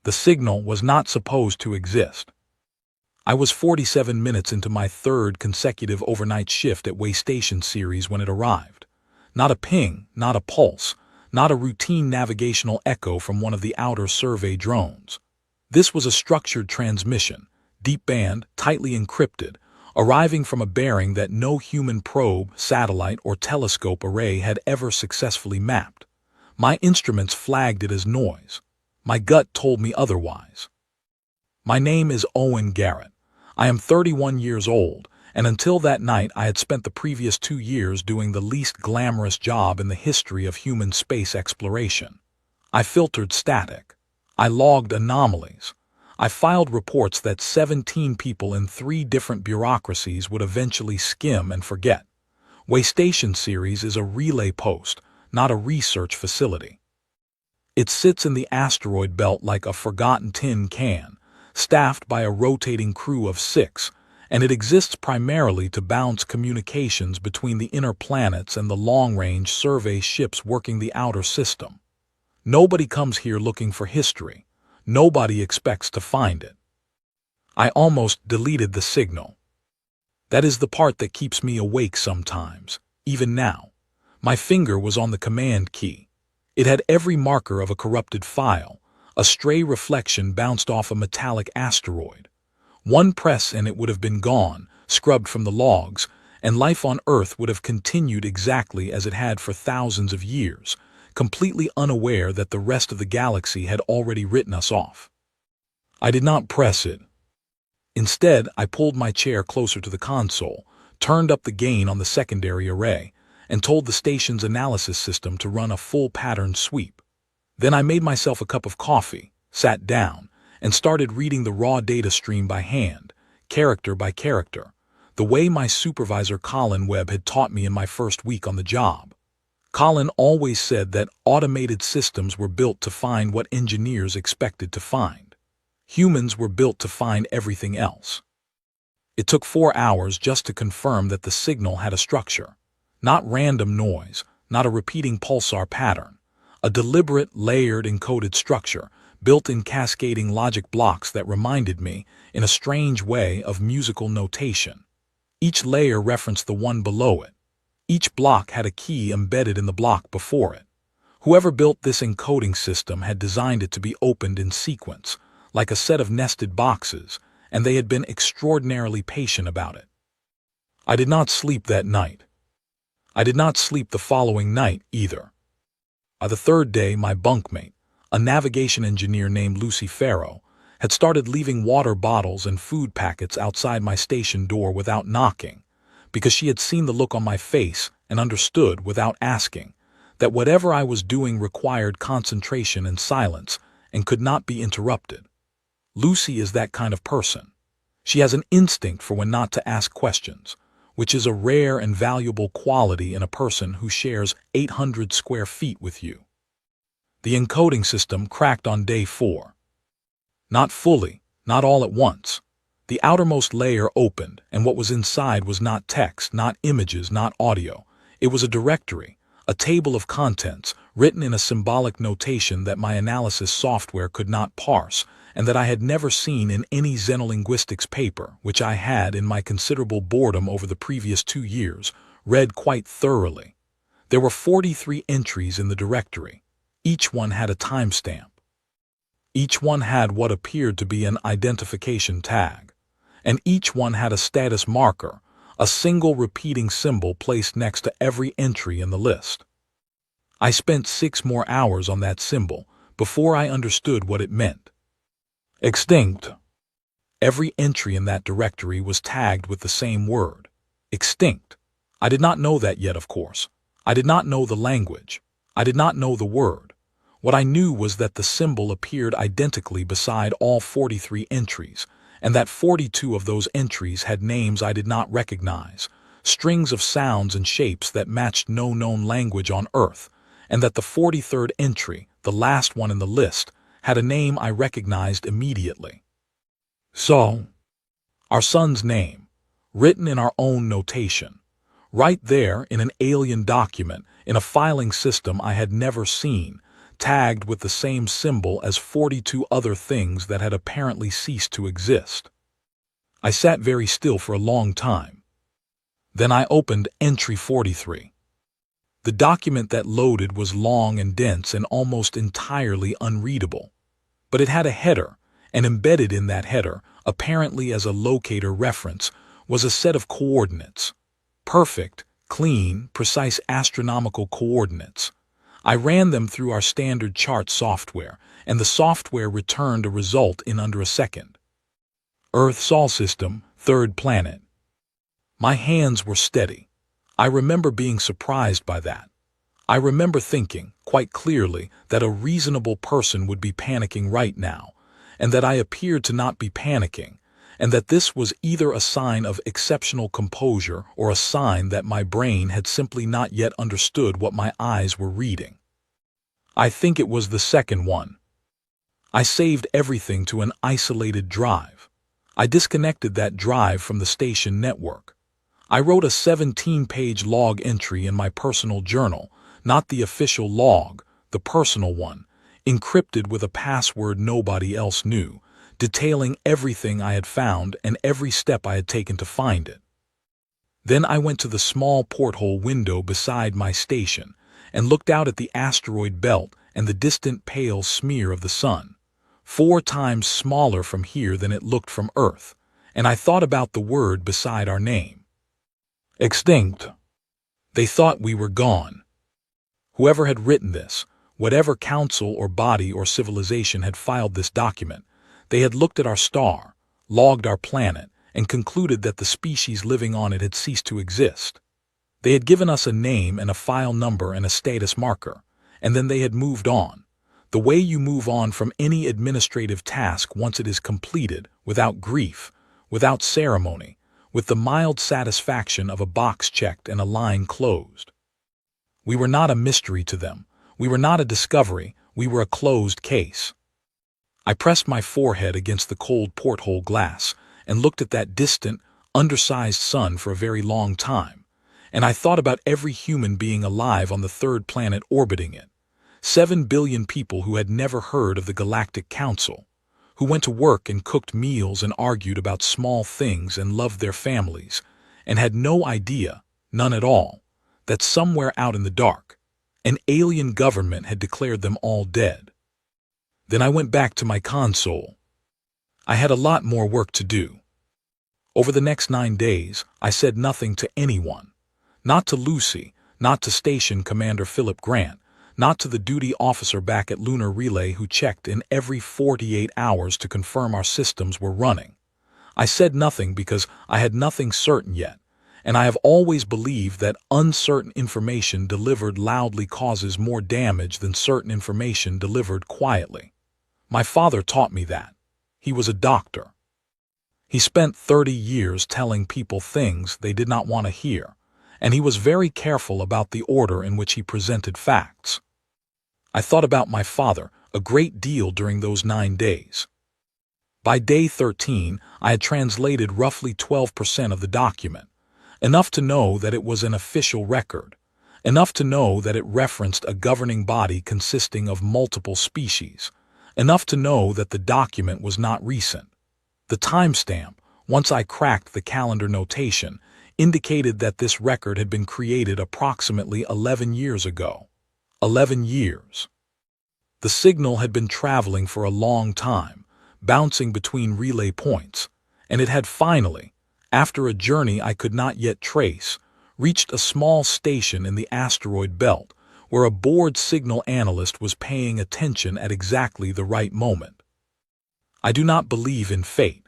The signal was not supposed to exist. I was 47 minutes into my third consecutive overnight shift at Waystation Series when it arrived. Not a ping, not a pulse, not a routine navigational echo from one of the outer survey drones. This was a structured transmission, deep band, tightly encrypted, arriving from a bearing that no human probe, satellite, or telescope array had ever successfully mapped. My instruments flagged it as noise. My gut told me otherwise. My name is Owen Garrett. I am 31 years old, and until that night I had spent the previous 2 years doing the least glamorous job in the history of human space exploration. I filtered static. I logged anomalies. I filed reports that 17 people in 3 different bureaucracies would eventually skim and forget. Waystation Series is a relay post, not a research facility. It sits in the asteroid belt like a forgotten tin can, staffed by a rotating crew of 6, and it exists primarily to bounce communications between the inner planets and the long-range survey ships working the outer system. Nobody comes here looking for history. Nobody expects to find it. I almost deleted the signal. That is the part that keeps me awake sometimes, even now. My finger was on the command key. It had every marker of a corrupted file. A stray reflection bounced off a metallic asteroid. One press and it would have been gone, scrubbed from the logs, and life on Earth would have continued exactly as it had for thousands of years, completely unaware that the rest of the galaxy had already written us off. I did not press it. Instead, I pulled my chair closer to the console, turned up the gain on the secondary array, and told the station's analysis system to run a full pattern sweep. Then I made myself a cup of coffee, sat down, and started reading the raw data stream by hand, character by character, the way my supervisor Colin Webb had taught me in my first week on the job. Colin always said that automated systems were built to find what engineers expected to find. Humans were built to find everything else. It took 4 hours just to confirm that the signal had a structure. Not random noise, not a repeating pulsar pattern. A deliberate, layered, encoded structure, built in cascading logic blocks that reminded me, in a strange way, of musical notation. Each layer referenced the one below it. Each block had a key embedded in the block before it. Whoever built this encoding system had designed it to be opened in sequence, like a set of nested boxes, and they had been extraordinarily patient about it. I did not sleep that night. I did not sleep the following night either. By the third day, my bunkmate, a navigation engineer named Lucy Farrow, had started leaving water bottles and food packets outside my station door without knocking, because she had seen the look on my face and understood, without asking, that whatever I was doing required concentration and silence and could not be interrupted. Lucy is that kind of person. She has an instinct for when not to ask questions, which is a rare and valuable quality in a person who shares 800 square feet with you. The encoding system cracked on day 4. Not fully, not all at once. The outermost layer opened, and what was inside was not text, not images, not audio. It was a directory, a table of contents, written in a symbolic notation that my analysis software could not parse, and that I had never seen in any xenolinguistics paper, which I had, in my considerable boredom over the previous 2 years, read quite thoroughly. There were 43 entries in the directory. Each one had a timestamp. Each one had what appeared to be an identification tag, and each one had a status marker, a single repeating symbol placed next to every entry in the list. I spent 6 more hours on that symbol before I understood what it meant. Extinct. Every entry in that directory was tagged with the same word, extinct. I did not know that yet, of course. I did not know the language. I did not know the word. What I knew was that the symbol appeared identically beside all 43 entries, and that 42 of those entries had names I did not recognize, strings of sounds and shapes that matched no known language on Earth, and that the 43rd entry, the last one in the list, had a name I recognized immediately. So, our son's name, written in our own notation, right there in an alien document, in a filing system I had never seen, tagged with the same symbol as 42 other things that had apparently ceased to exist. I sat very still for a long time. Then I opened Entry 43. The document that loaded was long and dense and almost entirely unreadable. But it had a header, and embedded in that header, apparently as a locator reference, was a set of coordinates. Perfect, clean, precise astronomical coordinates. I ran them through our standard chart software, and the software returned a result in under a second. Earth Sol System, third planet. My hands were steady. I remember being surprised by that. I remember thinking, quite clearly, that a reasonable person would be panicking right now, and that I appeared to not be panicking, and that this was either a sign of exceptional composure or a sign that my brain had simply not yet understood what my eyes were reading. I think it was the second one. I saved everything to an isolated drive. I disconnected that drive from the station network. I wrote a 17-page log entry in my personal journal, not the official log, the personal one, encrypted with a password nobody else knew, detailing everything I had found and every step I had taken to find it. Then I went to the small porthole window beside my station and looked out at the asteroid belt and the distant pale smear of the sun, 4 times smaller from here than it looked from Earth, and I thought about the word beside our name. Extinct. They thought we were gone. Whoever had written this, whatever council or body or civilization had filed this document, they had looked at our star, logged our planet, and concluded that the species living on it had ceased to exist. They had given us a name and a file number and a status marker, and then they had moved on, the way you move on from any administrative task once it is completed, without grief, without ceremony, with the mild satisfaction of a box checked and a line closed. We were not a mystery to them. We were not a discovery. We were a closed case. I pressed my forehead against the cold porthole glass and looked at that distant, undersized sun for a very long time, and I thought about every human being alive on the third planet orbiting it. 7 billion people who had never heard of the Galactic Council, who went to work and cooked meals and argued about small things and loved their families, and had no idea, none at all, that somewhere out in the dark, an alien government had declared them all dead. Then I went back to my console. I had a lot more work to do. Over the next 9 days, I said nothing to anyone. Not to Lucy, not to Station Commander Philip Grant, not to the duty officer back at Lunar Relay who checked in every 48 hours to confirm our systems were running. I said nothing because I had nothing certain yet, and I have always believed that uncertain information delivered loudly causes more damage than certain information delivered quietly. My father taught me that. He was a doctor. He spent 30 years telling people things they did not want to hear, and he was very careful about the order in which he presented facts. I thought about my father a great deal during those 9 days. By day 13, I had translated roughly 12% of the document, enough to know that it was an official record, enough to know that it referenced a governing body consisting of multiple species, enough to know that the document was not recent. The timestamp, once I cracked the calendar notation, indicated that this record had been created approximately 11 years ago. 11 years. The signal had been traveling for a long time, bouncing between relay points, and it had finally, after a journey I could not yet trace, reached a small station in the asteroid belt where a bored signal analyst was paying attention at exactly the right moment. I do not believe in fate.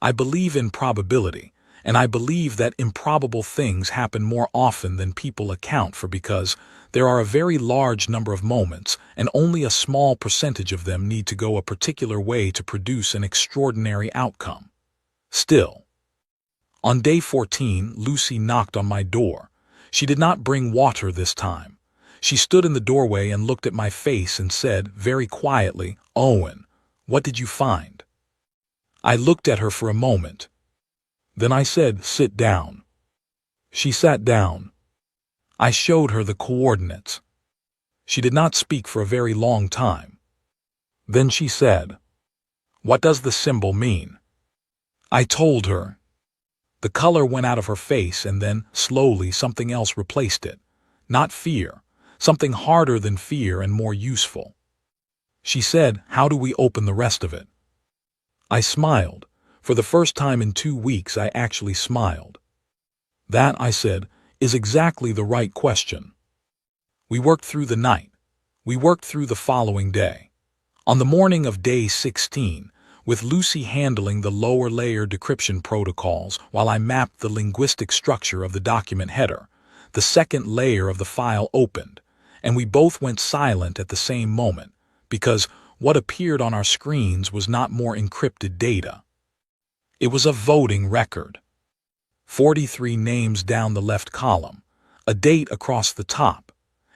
I believe in probability, and I believe that improbable things happen more often than people account for because there are a very large number of moments and only a small percentage of them need to go a particular way to produce an extraordinary outcome. Still, on day 14, Lucy knocked on my door. She did not bring water this time. She stood in the doorway and looked at my face and said, very quietly, "Owen, what did you find?" I looked at her for a moment. Then I said, "Sit down." She sat down. I showed her the coordinates. She did not speak for a very long time. Then she said, "What does the symbol mean?" I told her. The color went out of her face, and then, slowly, something else replaced it. Not fear, something harder than fear and more useful. She said, "How do we open the rest of it?" I smiled. For the first time in 2 weeks, I actually smiled. "That," I said, "is exactly the right question." We worked through the night. We worked through the following day. On the morning of day 16, with Lucy handling the lower layer decryption protocols while I mapped the linguistic structure of the document header, the second layer of the file opened, and we both went silent at the same moment, because what appeared on our screens was not more encrypted data. It was a voting record. 43 names down the left column, a date across the top,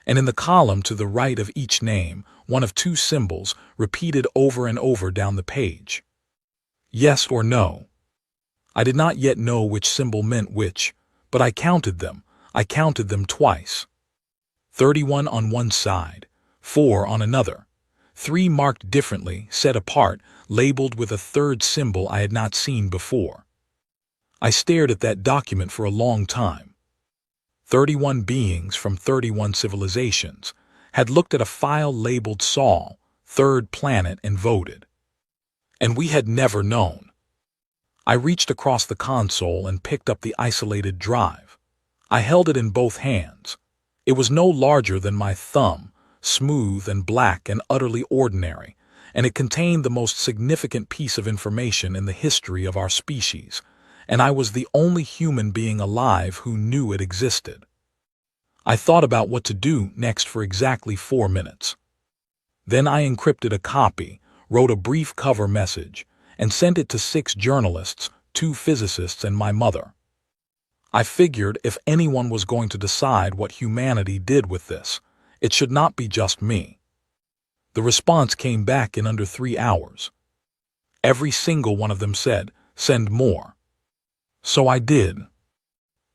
and in the column to the right of each name, one of 2 symbols repeated over and over down the page. Yes or no. I did not yet know which symbol meant which, but I counted them. I counted them twice. 31 on one side, 4 on another. 3 marked differently, set apart, labeled with a third symbol I had not seen before. I stared at that document for a long time. 31 beings from 31 civilizations had looked at a file labeled Sol, third planet, and voted. And we had never known. I reached across the console and picked up the isolated drive. I held it in both hands. It was no larger than my thumb, smooth and black and utterly ordinary, and it contained the most significant piece of information in the history of our species, and I was the only human being alive who knew it existed. I thought about what to do next for exactly 4 minutes. Then I encrypted a copy, wrote a brief cover message, and sent it to 6 journalists, 2 physicists, and my mother. I figured if anyone was going to decide what humanity did with this, it should not be just me. The response came back in under 3 hours. Every single one of them said, "Send more." So I did.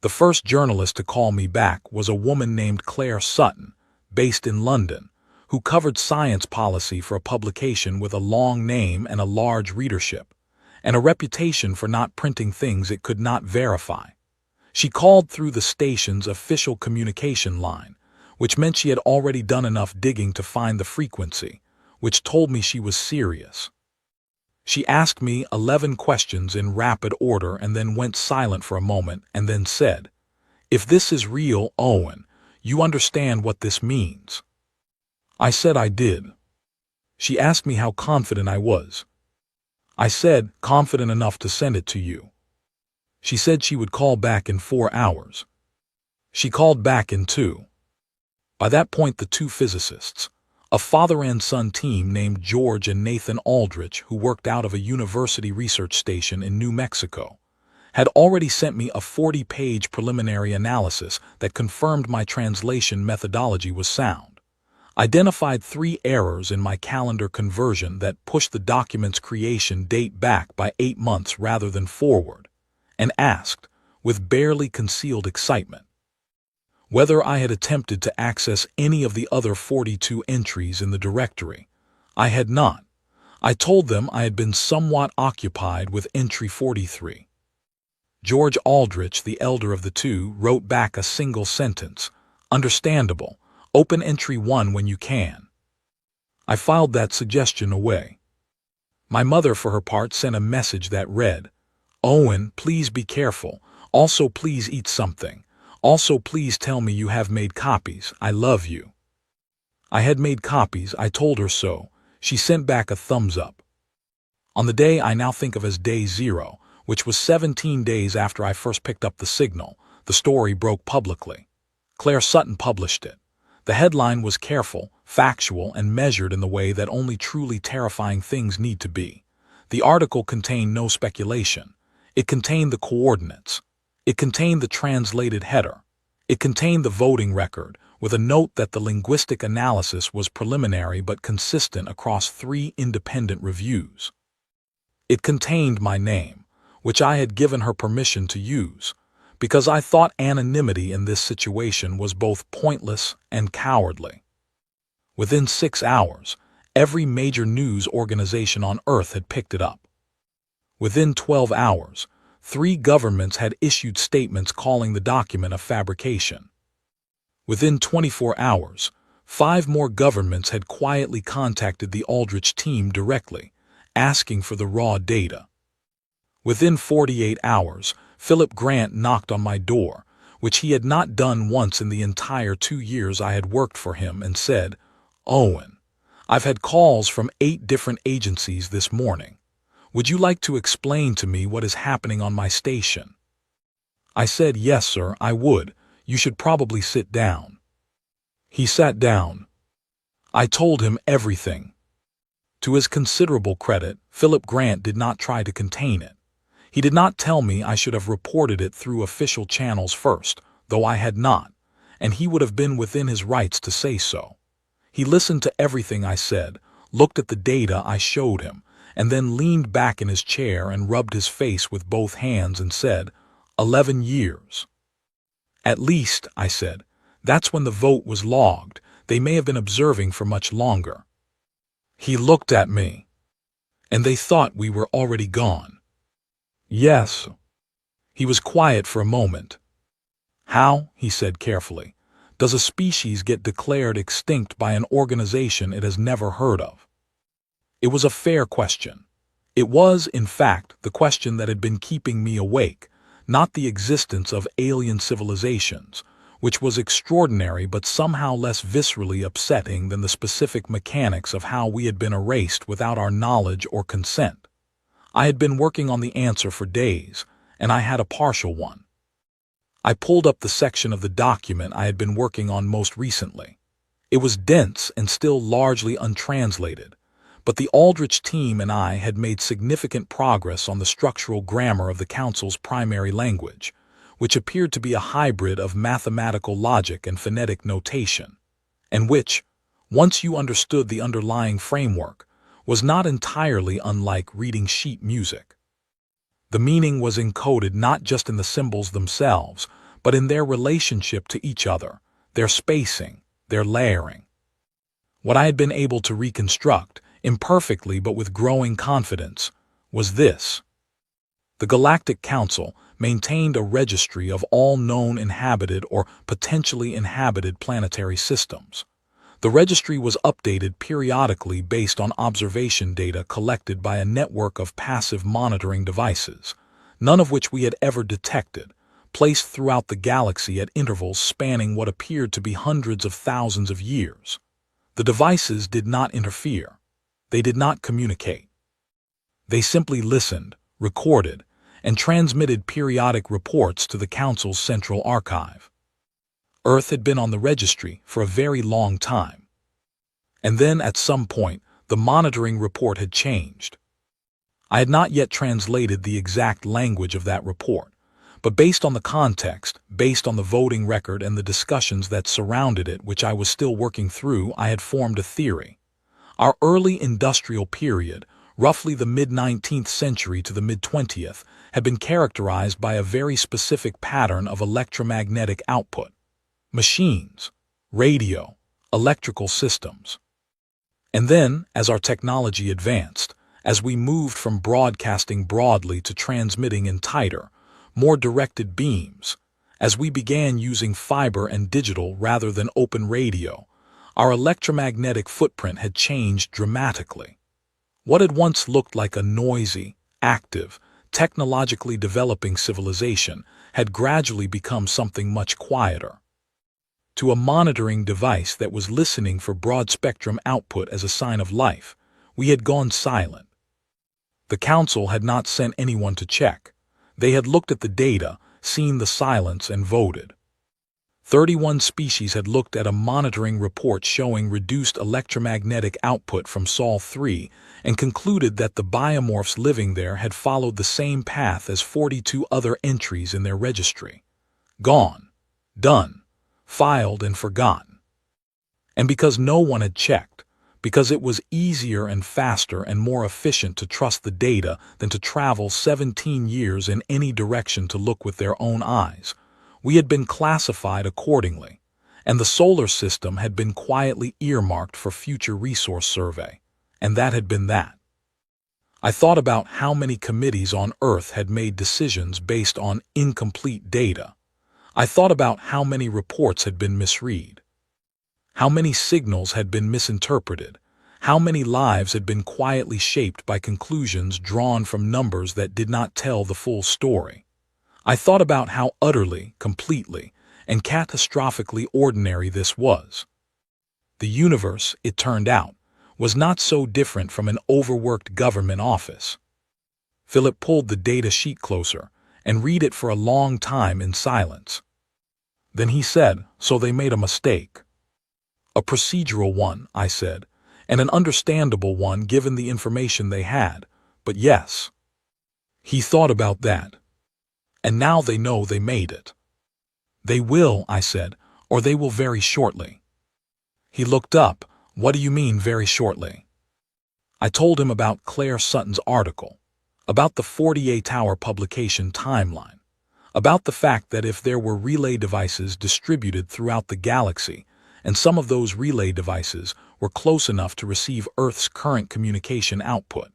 The first journalist to call me back was a woman named Claire Sutton, based in London, who covered science policy for a publication with a long name and a large readership, and a reputation for not printing things it could not verify. She called through the station's official communication line, which meant she had already done enough digging to find the frequency, which told me she was serious. She asked me 11 questions in rapid order and then went silent for a moment and then said, "If this is real, Owen, you understand what this means." I said I did. She asked me how confident I was. I said, "Confident enough to send it to you." She said she would call back in 4 hours. She called back in 2. By that point, the 2 physicists, a father and son team named George and Nathan Aldrich, who worked out of a university research station in New Mexico, had already sent me a 40-page preliminary analysis that confirmed my translation methodology was sound, identified 3 errors in my calendar conversion that pushed the document's creation date back by 8 months rather than forward, and asked, with barely concealed excitement, whether I had attempted to access any of the other 42 entries in the directory. I had not. I told them I had been somewhat occupied with entry 43. George Aldrich, the elder of the 2, wrote back a single sentence, "Understandable. Open entry 1 when you can." I filed that suggestion away. My mother, for her part, sent a message that read, "Owen, please be careful. Also, please eat something. Also, please tell me you have made copies. I love you." I had made copies. I told her so. She sent back a thumbs up. On the day I now think of as day 0, which was 17 days after I first picked up the signal, the story broke publicly. Claire Sutton published it. The headline was careful, factual, and measured in the way that only truly terrifying things need to be. The article contained no speculation. It contained the coordinates. It contained the translated header. It contained the voting record, with a note that the linguistic analysis was preliminary but consistent across 3 independent reviews. It contained my name, which I had given her permission to use, because I thought anonymity in this situation was both pointless and cowardly. Within 6 hours, every major news organization on Earth had picked it up. Within 12 hours, 3 governments had issued statements calling the document a fabrication. Within 24 hours, 5 more governments had quietly contacted the Aldrich team directly, asking for the raw data. Within 48 hours, Philip Grant knocked on my door, which he had not done once in the entire 2 years I had worked for him, and said, "Owen, I've had calls from 8 different agencies this morning. Would you like to explain to me what is happening on my station?" I said, "Yes, sir, I would. You should probably sit down." He sat down. I told him everything. To his considerable credit, Philip Grant did not try to contain it. He did not tell me I should have reported it through official channels first, though I had not, and he would have been within his rights to say so. He listened to everything I said, looked at the data I showed him, and then leaned back in his chair and rubbed his face with both hands and said, 11 years. "At least," I said, "that's when the vote was logged. They may have been observing for much longer." He looked at me. "And they thought we were already gone." "Yes." He was quiet for a moment. "How," he said carefully, "does a species get declared extinct by an organization it has never heard of?" It was a fair question. It was, in fact, the question that had been keeping me awake, not the existence of alien civilizations, which was extraordinary but somehow less viscerally upsetting than the specific mechanics of how we had been erased without our knowledge or consent. I had been working on the answer for days, and I had a partial one. I pulled up the section of the document I had been working on most recently. It was dense and still largely untranslated, but the Aldrich team and I had made significant progress on the structural grammar of the Council's primary language, which appeared to be a hybrid of mathematical logic and phonetic notation, and which, once you understood the underlying framework, was not entirely unlike reading sheet music. The meaning was encoded not just in the symbols themselves, but in their relationship to each other, their spacing, their layering. What I had been able to reconstruct, imperfectly but with growing confidence, was this. The Galactic Council maintained a registry of all known inhabited or potentially inhabited planetary systems. The registry was updated periodically based on observation data collected by a network of passive monitoring devices, none of which we had ever detected, placed throughout the galaxy at intervals spanning what appeared to be hundreds of thousands of years. The devices did not interfere. They did not communicate. They simply listened, recorded, and transmitted periodic reports to the Council's central archive. Earth had been on the registry for a very long time. And then, at some point, the monitoring report had changed. I had not yet translated the exact language of that report, but based on the context, based on the voting record and the discussions that surrounded it, which I was still working through, I had formed a theory. Our early industrial period, roughly the mid-19th century to the mid-20th, had been characterized by a very specific pattern of electromagnetic output. Machines, radio, electrical systems. And then, as our technology advanced, as we moved from broadcasting broadly to transmitting in tighter, more directed beams, as we began using fiber and digital rather than open radio, our electromagnetic footprint had changed dramatically. What had once looked like a noisy, active, technologically developing civilization had gradually become something much quieter. To a monitoring device that was listening for broad-spectrum output as a sign of life, we had gone silent. The Council had not sent anyone to check. They had looked at the data, seen the silence, and voted. 31 species had looked at a monitoring report showing reduced electromagnetic output from Sol 3 and concluded that the biomorphs living there had followed the same path as 42 other entries in their registry. Gone, done, filed and forgotten. And because no one had checked, because it was easier and faster and more efficient to trust the data than to travel 17 years in any direction to look with their own eyes, we had been classified accordingly, and the solar system had been quietly earmarked for future resource survey, and that had been that. I thought about how many committees on Earth had made decisions based on incomplete data. I thought about how many reports had been misread, how many signals had been misinterpreted, how many lives had been quietly shaped by conclusions drawn from numbers that did not tell the full story. I thought about how utterly, completely, and catastrophically ordinary this was. The universe, it turned out, was not so different from an overworked government office. Philip pulled the data sheet closer and read it for a long time in silence. Then he said, "So they made a mistake." "A procedural one," I said, "and an understandable one given the information they had, but yes." He thought about that. "And now they know they made it." "They will," I said, "or they will very shortly." He looked up. "What do you mean very shortly?" I told him about Claire Sutton's article, about the 48-hour publication timeline, about the fact that if there were relay devices distributed throughout the galaxy, and some of those relay devices were close enough to receive Earth's current communication output,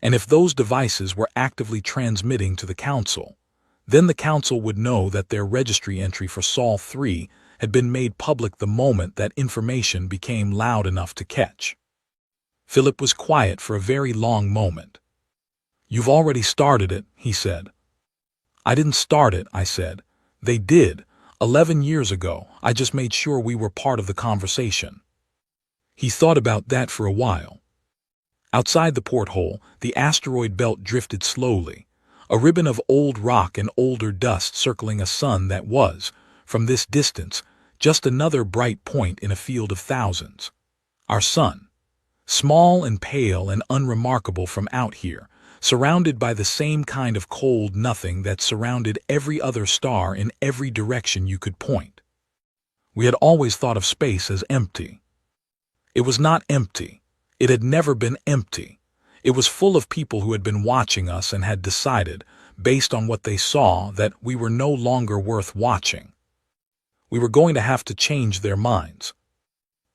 and if those devices were actively transmitting to the Council, then the Council would know that their registry entry for Sol 3 had been made public the moment that information became loud enough to catch. Philip was quiet for a very long moment. "You've already started it," he said. "I didn't start it," I said. "They did. 11 years ago. I just made sure we were part of the conversation." He thought about that for a while. Outside the porthole, the asteroid belt drifted slowly, a ribbon of old rock and older dust circling a sun that was, from this distance, just another bright point in a field of thousands. Our sun, small and pale and unremarkable from out here, surrounded by the same kind of cold nothing that surrounded every other star in every direction you could point. We had always thought of space as empty. It was not empty. It had never been empty. It was full of people who had been watching us and had decided, based on what they saw, that we were no longer worth watching. We were going to have to change their minds.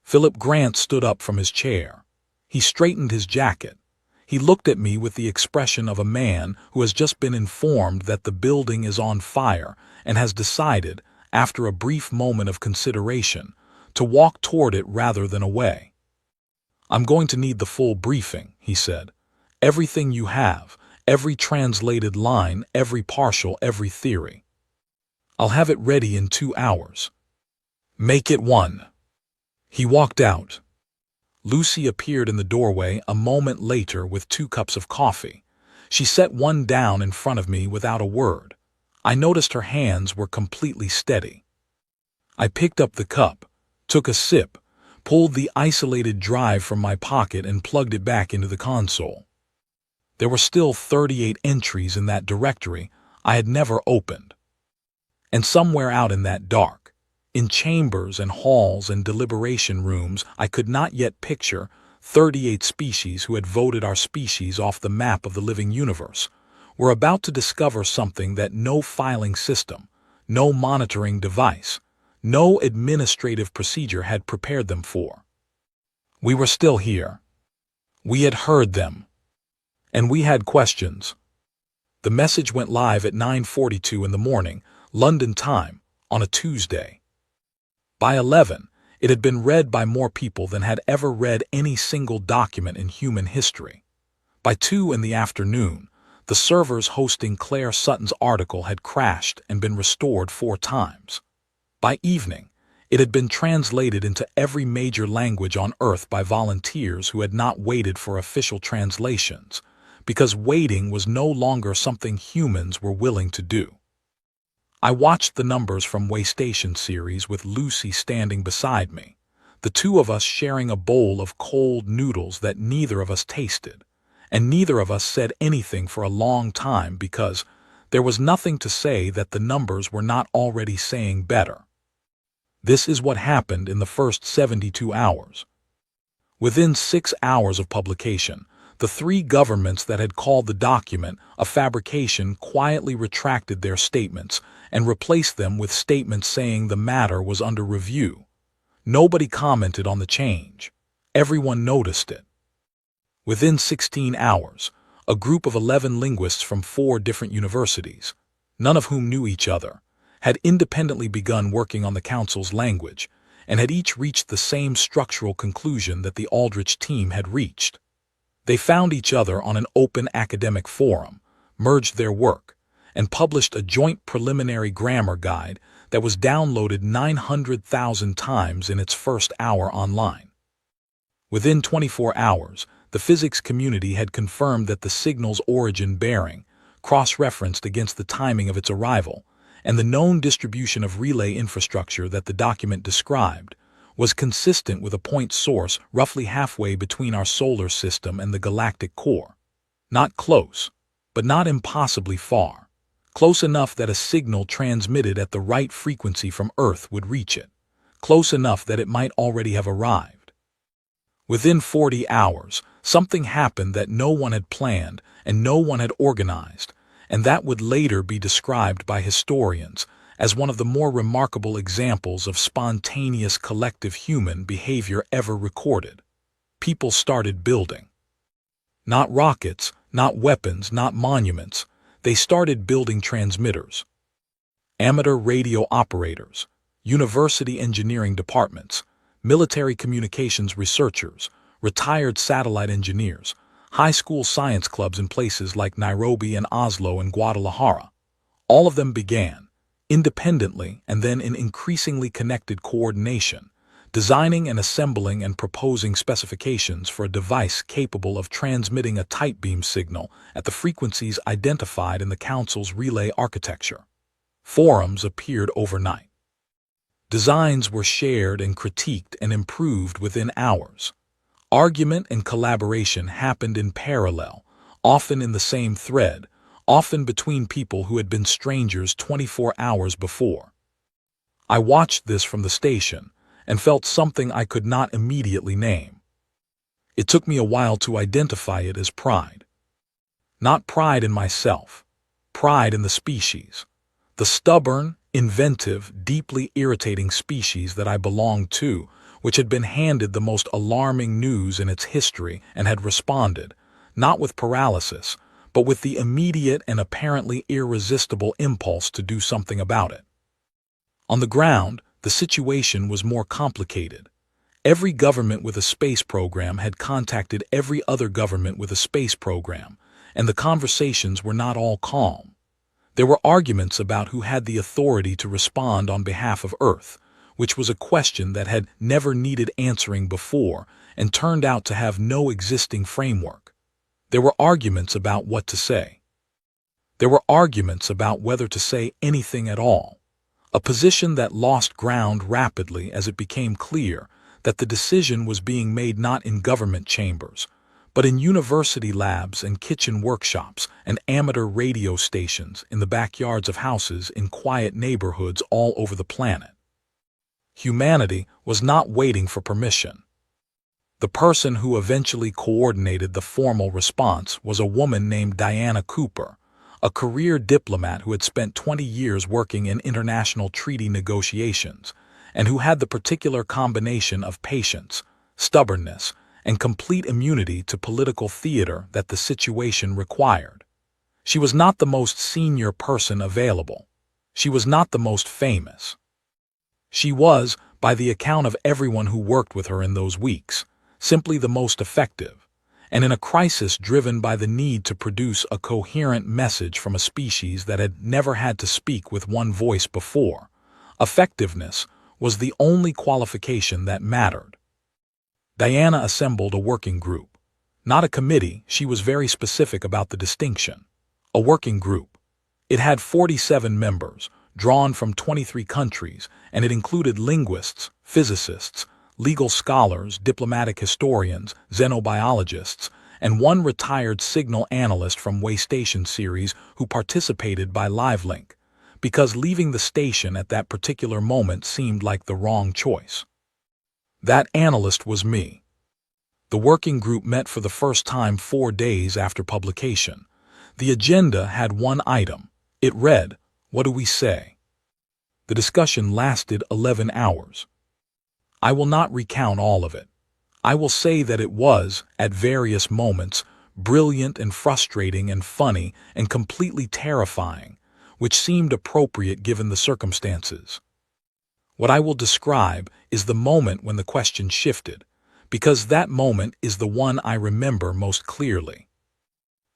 Philip Grant stood up from his chair. He straightened his jacket. He looked at me with the expression of a man who has just been informed that the building is on fire and has decided, after a brief moment of consideration, to walk toward it rather than away. "I'm going to need the full briefing," he said. "Everything you have, every translated line, every partial, every theory. I'll have it ready in 2 hours. Make it 1. He walked out. Lucy appeared in the doorway a moment later with 2 cups of coffee. She set one down in front of me without a word. I noticed her hands were completely steady. I picked up the cup, took a sip, pulled the isolated drive from my pocket and plugged it back into the console. There were still 38 entries in that directory I had never opened. And somewhere out in that dark, in chambers and halls and deliberation rooms I could not yet picture, 38 species who had voted our species off the map of the living universe were about to discover something that no filing system, no monitoring device, no administrative procedure had prepared them for. We were still here. We had heard them. And we had questions. The message went live at 9:42 in the morning, London time, on a Tuesday. By 11, it had been read by more people than had ever read any single document in human history. By 2 in the afternoon, the servers hosting Claire Sutton's article had crashed and been restored 4 times. By evening, it had been translated into every major language on Earth by volunteers who had not waited for official translations, because waiting was no longer something humans were willing to do. I watched the numbers from Waystation series with Lucy standing beside me, the 2 of us sharing a bowl of cold noodles that neither of us tasted, and neither of us said anything for a long time because there was nothing to say that the numbers were not already saying better. This is what happened in the first 72 hours. Within 6 hours of publication, the 3 governments that had called the document a fabrication quietly retracted their statements and replaced them with statements saying the matter was under review, Nobody commented on the change. Everyone noticed it. Within 16 hours, a group of 11 linguists from 4 different universities, none of whom knew each other, had independently begun working on the Council's language and had each reached the same structural conclusion that the Aldrich team had reached. They found each other on an open academic forum, merged their work, and published a joint preliminary grammar guide that was downloaded 900,000 times in its first hour online. Within 24 hours, the physics community had confirmed that the signal's origin bearing, cross-referenced against the timing of its arrival, and the known distribution of relay infrastructure that the document described, was consistent with a point source roughly halfway between our solar system and the galactic core. Not close, but not impossibly far. Close enough that a signal transmitted at the right frequency from Earth would reach it. Close enough that it might already have arrived. Within 40 hours, something happened that no one had planned and no one had organized, and that would later be described by historians as one of the more remarkable examples of spontaneous collective human behavior ever recorded. People started building. Not rockets, not weapons, not monuments. They started building transmitters. Amateur radio operators, university engineering departments, military communications researchers, retired satellite engineers, high school science clubs in places like Nairobi and Oslo and Guadalajara. All of them began, independently and then in increasingly connected coordination, designing and assembling and proposing specifications for a device capable of transmitting a tight beam signal at the frequencies identified in the Council's relay architecture. Forums appeared overnight. Designs were shared and critiqued and improved within hours. Argument and collaboration happened in parallel, often in the same thread, often between people who had been strangers 24 hours before. I watched this from the station and felt something I could not immediately name. It took me a while to identify it as pride. Not pride in myself, pride in the species, the stubborn, inventive, deeply irritating species that I belonged to, which had been handed the most alarming news in its history and had responded, not with paralysis, but with the immediate and apparently irresistible impulse to do something about it. On the ground, the situation was more complicated. Every government with a space program had contacted every other government with a space program, and the conversations were not all calm. There were arguments about who had the authority to respond on behalf of Earth, which was a question that had never needed answering before and turned out to have no existing framework. There were arguments about what to say. There were arguments about whether to say anything at all, a position that lost ground rapidly as it became clear that the decision was being made not in government chambers, but in university labs and kitchen workshops and amateur radio stations in the backyards of houses in quiet neighborhoods all over the planet. Humanity was not waiting for permission. The person who eventually coordinated the formal response was a woman named Diana Cooper, a career diplomat who had spent 20 years working in international treaty negotiations and who had the particular combination of patience, stubbornness, and complete immunity to political theater that the situation required. She was not the most senior person available. She was not the most famous. She was, by the account of everyone who worked with her in those weeks, simply the most effective, and in a crisis driven by the need to produce a coherent message from a species that had never had to speak with one voice before, effectiveness was the only qualification that mattered. Diana assembled a working group. Not a committee, she was very specific about the distinction. A working group. It had 47 members, drawn from 23 countries, and it included linguists, physicists, legal scholars, diplomatic historians, xenobiologists, and one retired signal analyst from Waystation series who participated by live link, because leaving the station at that particular moment seemed like the wrong choice. That analyst was me. The working group met for the first time 4 days after publication. The agenda had one item. It read, "What do we say?" The discussion lasted 11 hours. I will not recount all of it. I will say that it was, at various moments, brilliant and frustrating and funny and completely terrifying, which seemed appropriate given the circumstances. What I will describe is the moment when the question shifted, because that moment is the one I remember most clearly.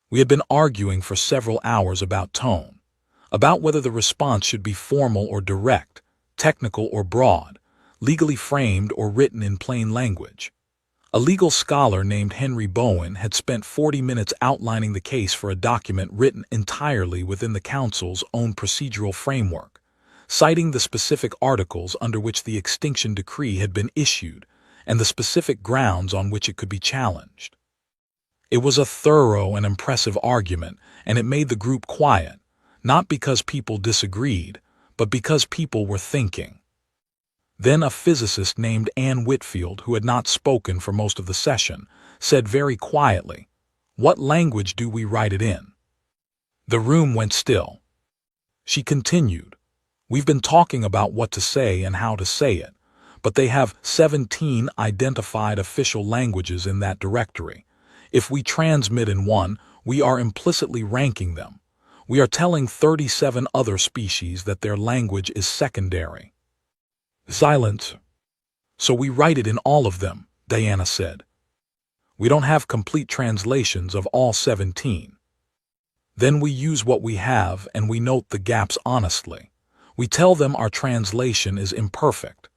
We had been arguing for several hours about tone, about whether the response should be formal or direct, technical or broad, legally framed or written in plain language. A legal scholar named Henry Bowen had spent 40 minutes outlining the case for a document written entirely within the Council's own procedural framework, citing the specific articles under which the extinction decree had been issued and the specific grounds on which it could be challenged. It was a thorough and impressive argument, and it made the group quiet, not because people disagreed, but because people were thinking. Then a physicist named Ann Whitfield, who had not spoken for most of the session, said very quietly, "What language do we write it in?" The room went still. She continued, "We've been talking about what to say and how to say it, but they have 17 identified official languages in that directory. If we transmit in one, we are implicitly ranking them. We are telling 37 other species that their language is secondary." Silence. "So we write it in all of them," Diana said. "We don't have complete translations of all 17. Then we use what we have and we note the gaps honestly. We tell them our translation is imperfect.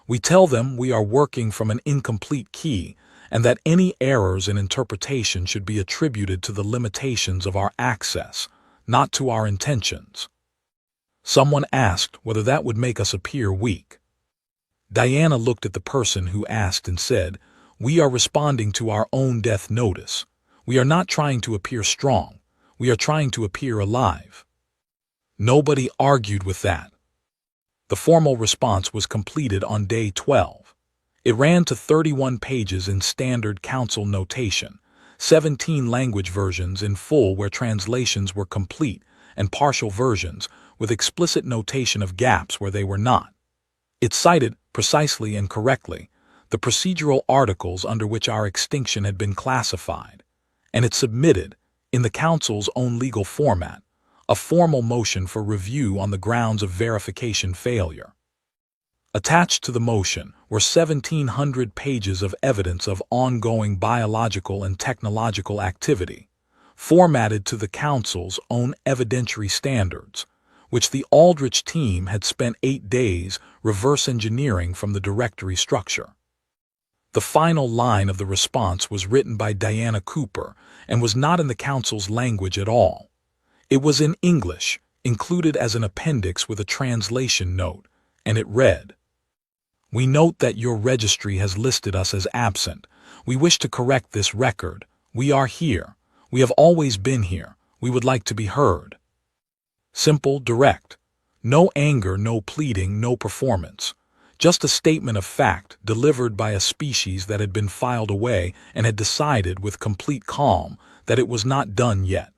We tell them we are working from an incomplete key and that any errors in interpretation should be attributed to the limitations of our access, not to our intentions." Someone asked whether that would make us appear weak. Diana looked at the person who asked and said, "We are responding to our own death notice. We are not trying to appear strong. We are trying to appear alive." Nobody argued with that. The formal response was completed on day 12. It ran to 31 pages in standard council notation, 17 language versions in full where translations were complete, and partial versions with explicit notation of gaps where they were not. It cited, precisely and correctly, the procedural articles under which our extinction had been classified, and it submitted, in the Council's own legal format, a formal motion for review on the grounds of verification failure. Attached to the motion were 1,700 pages of evidence of ongoing biological and technological activity, formatted to the Council's own evidentiary standards, which the Aldrich team had spent 8 days reverse engineering from the directory structure. The final line of the response was written by Diana Cooper and was not in the Council's language at all. It was in English, included as an appendix with a translation note, and it read, "We note that your registry has listed us as absent. We wish to correct this record. We are here. We have always been here. We would like to be heard." Simple, direct. No anger, no pleading, no performance. Just a statement of fact delivered by a species that had been filed away and had decided with complete calm that it was not done yet.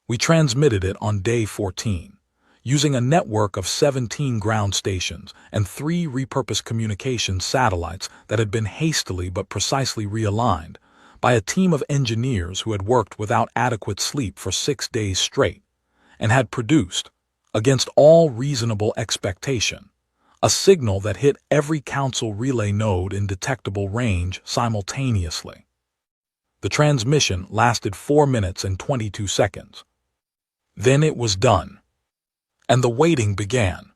We transmitted it on day 14, using a network of 17 ground stations and 3 repurposed communication satellites that had been hastily but precisely realigned by a team of engineers who had worked without adequate sleep for 6 days straight, and had produced, against all reasonable expectation, a signal that hit every council relay node in detectable range simultaneously. The transmission lasted 4 minutes and 22 seconds. Then it was done, and the waiting began.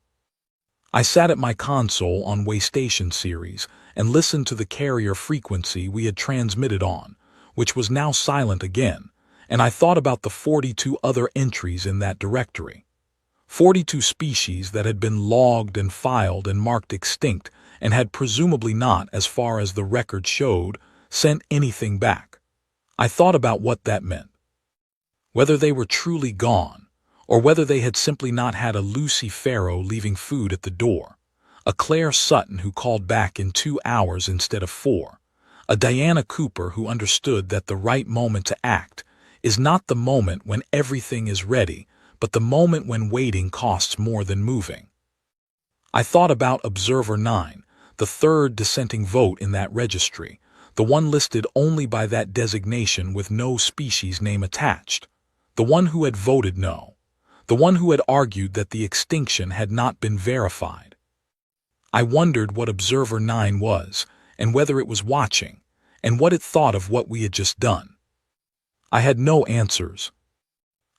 I sat at my console on Waystation series and listened to the carrier frequency we had transmitted on, which was now silent again, and I thought about the 42 other entries in that directory. 42 species that had been logged and filed and marked extinct and had presumably not, as far as the record showed, sent anything back. I thought about what that meant. Whether they were truly gone, or whether they had simply not had a Lucy Farrow leaving food at the door, a Claire Sutton who called back in 2 hours instead of 4, a Diana Cooper who understood that the right moment to act is not the moment when everything is ready, but the moment when waiting costs more than moving. I thought about Observer 9, the third dissenting vote in that registry, the one listed only by that designation with no species name attached, the one who had voted no, the one who had argued that the extinction had not been verified. I wondered what Observer 9 was, and whether it was watching, and what it thought of what we had just done. I had no answers.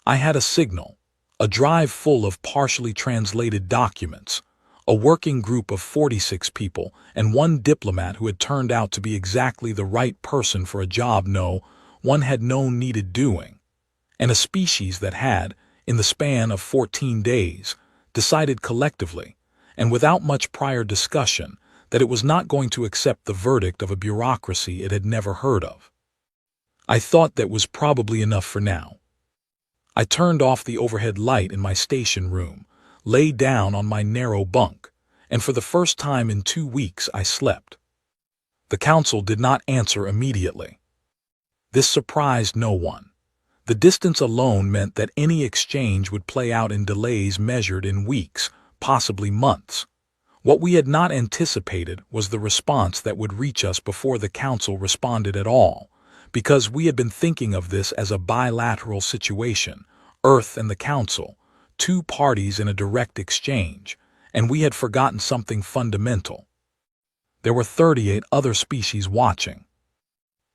I had a signal, a drive full of partially translated documents, a working group of 46 people, and one diplomat who had turned out to be exactly the right person for a job one had known needed doing, and a species that had, in the span of 14 days, decided collectively, and without much prior discussion, that it was not going to accept the verdict of a bureaucracy it had never heard of. I thought that was probably enough for now. I turned off the overhead light in my station room, lay down on my narrow bunk, and for the first time in 2 weeks I slept. The council did not answer immediately. This surprised no one. The distance alone meant that any exchange would play out in delays measured in weeks, possibly months. What we had not anticipated was the response that would reach us before the council responded at all, because we had been thinking of this as a bilateral situation, Earth and the council, two parties in a direct exchange, and we had forgotten something fundamental. There were 38 other species watching.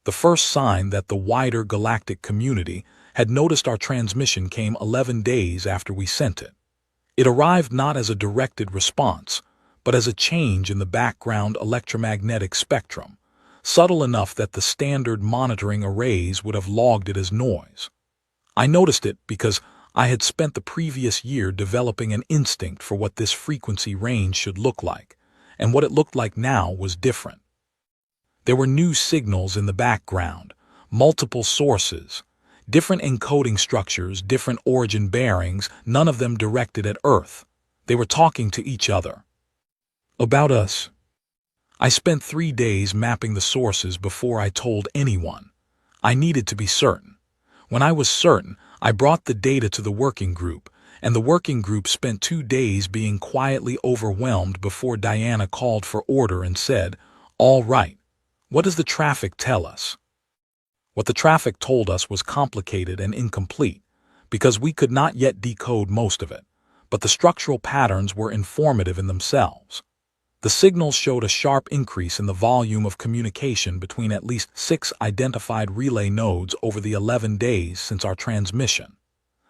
The first sign that the wider galactic community had noticed our transmission came 11 days after we sent it. It arrived not as a directed response, but as a change in the background electromagnetic spectrum, subtle enough that the standard monitoring arrays would have logged it as noise. I noticed it because I had spent the previous year developing an instinct for what this frequency range should look like, and what it looked like now was different. There were new signals in the background, multiple sources, different encoding structures, different origin bearings, none of them directed at Earth. They were talking to each other. About us. I spent 3 days mapping the sources before I told anyone. I needed to be certain. When I was certain, I brought the data to the working group, and the working group spent 2 days being quietly overwhelmed before Diana called for order and said, "All right, what does the traffic tell us?" What the traffic told us was complicated and incomplete, because we could not yet decode most of it, but the structural patterns were informative in themselves. The signals showed a sharp increase in the volume of communication between at least 6 identified relay nodes over the 11 days since our transmission.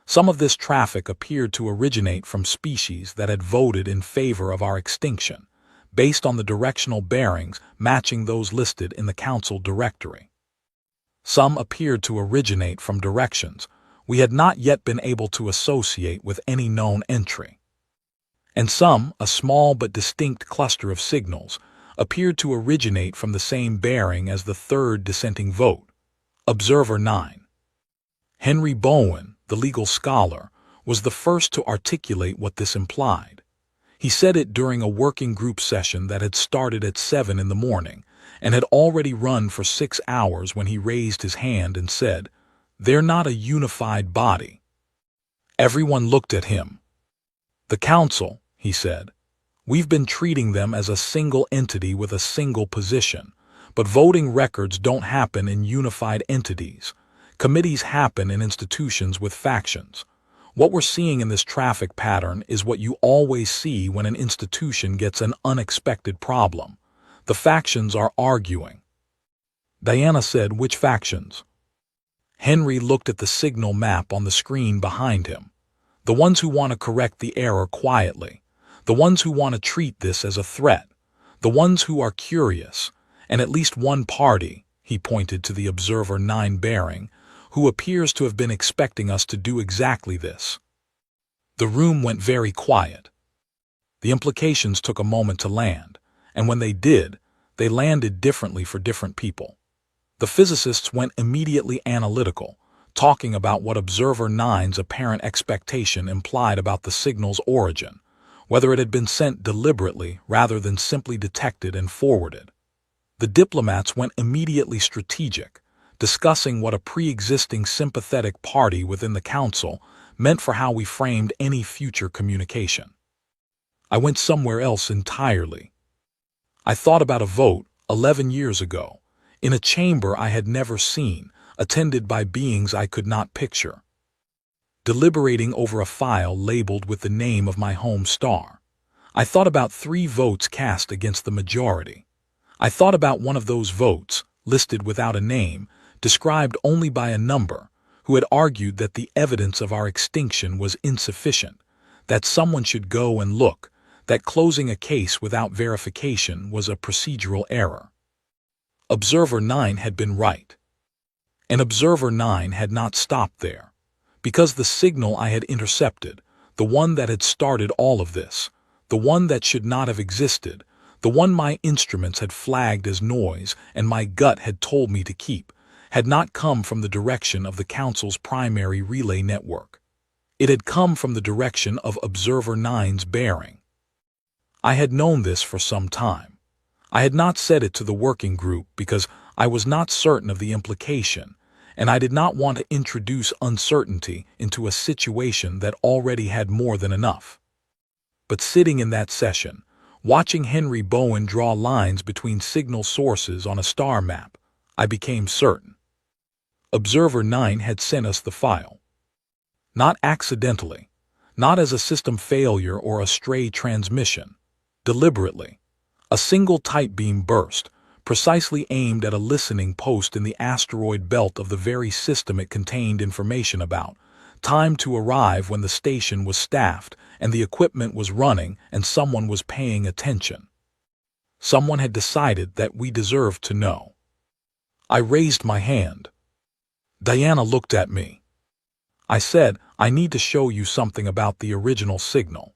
Some of this traffic appeared to originate from species that had voted in favor of our extinction, based on the directional bearings matching those listed in the Council directory. Some appeared to originate from directions we had not yet been able to associate with any known entry. And some, a small but distinct cluster of signals, appeared to originate from the same bearing as the third dissenting vote, Observer 9. Henry Bowen, the legal scholar, was the first to articulate what this implied. He said it during a working group session that had started at 7 in the morning and had already run for 6 hours when he raised his hand and said, "They're not a unified body." Everyone looked at him. "The council," he said, "we've been treating them as a single entity with a single position, but voting records don't happen in unified entities. Committees happen in institutions with factions. What we're seeing in this traffic pattern is what you always see when an institution gets an unexpected problem. The factions are arguing." Diana said, "Which factions?" Henry looked at the signal map on the screen behind him. "The ones who want to correct the error quietly. The ones who want to treat this as a threat. The ones who are curious. And at least one party," he pointed to the Observer 9 bearing, "who appears to have been expecting us to do exactly this." The room went very quiet. The implications took a moment to land, and when they did, they landed differently for different people. The physicists went immediately analytical, talking about what Observer 9's apparent expectation implied about the signal's origin, whether it had been sent deliberately rather than simply detected and forwarded. The diplomats went immediately strategic, discussing what a pre-existing sympathetic party within the council meant for how we framed any future communication. I went somewhere else entirely. I thought about a vote 11 years ago, in a chamber I had never seen, attended by beings I could not picture, deliberating over a file labeled with the name of my home star. I thought about 3 votes cast against the majority. I thought about one of those votes, listed without a name, described only by a number, who had argued that the evidence of our extinction was insufficient, that someone should go and look, that closing a case without verification was a procedural error. Observer 9 had been right. And Observer 9 had not stopped there, because the signal I had intercepted, the one that had started all of this, the one that should not have existed, the one my instruments had flagged as noise and my gut had told me to keep, had not come from the direction of the Council's primary relay network. It had come from the direction of Observer 9's bearing. I had known this for some time. I had not said it to the working group because I was not certain of the implication, and I did not want to introduce uncertainty into a situation that already had more than enough. But sitting in that session, watching Henry Bowen draw lines between signal sources on a star map, I became certain. Observer 9 had sent us the file. Not accidentally, not as a system failure or a stray transmission, deliberately. A single tight beam burst, precisely aimed at a listening post in the asteroid belt of the very system it contained information about, timed to arrive when the station was staffed and the equipment was running and someone was paying attention. Someone had decided that we deserved to know. I raised my hand. Diana looked at me. I said, I need to show you something about the original signal.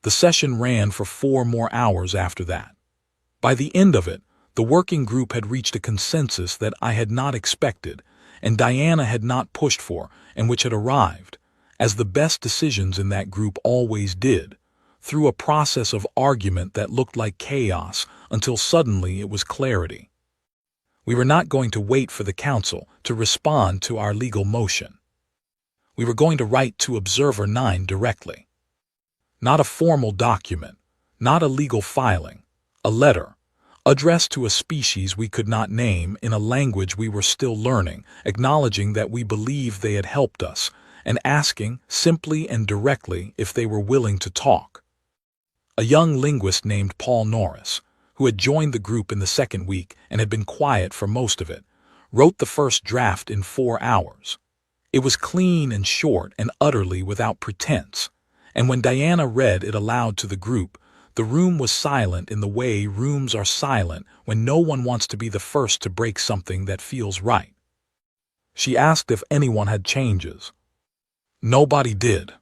The session ran for 4 more hours after that. By the end of it, the working group had reached a consensus that I had not expected, and Diana had not pushed for, and which had arrived, as the best decisions in that group always did, through a process of argument that looked like chaos until suddenly it was clarity. We were not going to wait for the Council to respond to our legal motion. We were going to write to Observer 9 directly. Not a formal document, not a legal filing, a letter, addressed to a species we could not name in a language we were still learning, acknowledging that we believed they had helped us, and asking, simply and directly, if they were willing to talk. A young linguist named Paul Norris, who had joined the group in the second week and had been quiet for most of it, wrote the first draft in 4 hours. It was clean and short and utterly without pretense, and when Diana read it aloud to the group, the room was silent in the way rooms are silent when no one wants to be the first to break something that feels right. She asked if anyone had changes. Nobody did.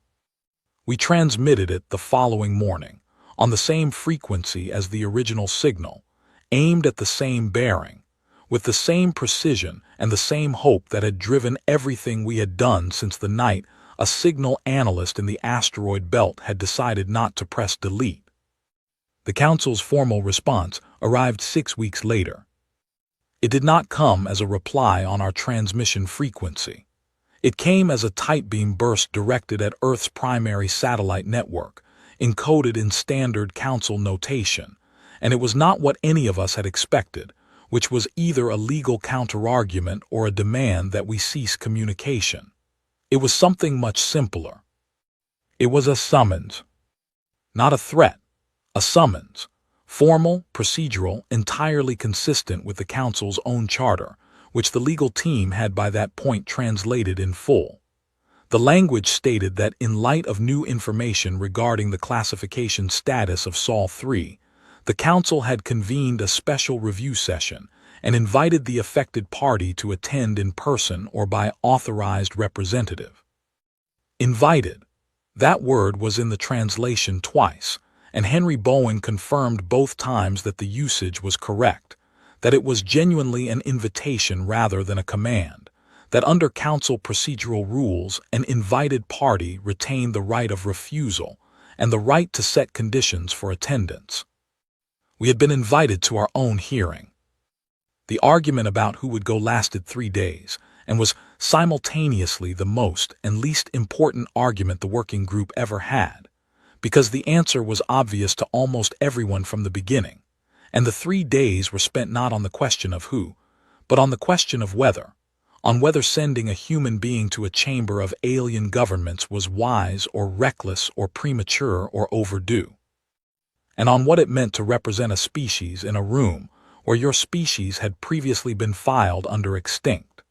We transmitted it the following morning, on the same frequency as the original signal, aimed at the same bearing, with the same precision and the same hope that had driven everything we had done since the night a signal analyst in the asteroid belt had decided not to press delete. The Council's formal response arrived 6 weeks later. It did not come as a reply on our transmission frequency. It came as a tight beam burst directed at Earth's primary satellite network, encoded in standard Council notation, and it was not what any of us had expected, which was either a legal counterargument or a demand that we cease communication. It was something much simpler. It was a summons. Not a threat, a summons. Formal, procedural, entirely consistent with the Council's own charter, which the legal team had by that point translated in full. The language stated that in light of new information regarding the classification status of Sol 3, the Council had convened a special review session and invited the affected party to attend in person or by authorized representative. Invited. That word was in the translation twice, and Henry Bowen confirmed both times that the usage was correct, that it was genuinely an invitation rather than a command, that under Council procedural rules an invited party retained the right of refusal and the right to set conditions for attendance. We had been invited to our own hearing. The argument about who would go lasted 3 days and was simultaneously the most and least important argument the working group ever had, because the answer was obvious to almost everyone from the beginning, And the 3 days were spent not on the question of who, but on the question of whether, on whether sending a human being to a chamber of alien governments was wise or reckless or premature or overdue, and on what it meant to represent a species in a room where your species had previously been filed under extinct.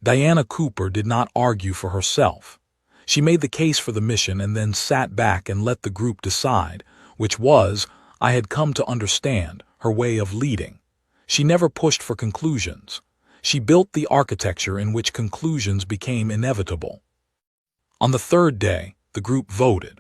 Diana Cooper did not argue for herself. She made the case for the mission and then sat back and let the group decide, which was, I had come to understand, her way of leading. She never pushed for conclusions. She built the architecture in which conclusions became inevitable. On the 3rd day, the group voted.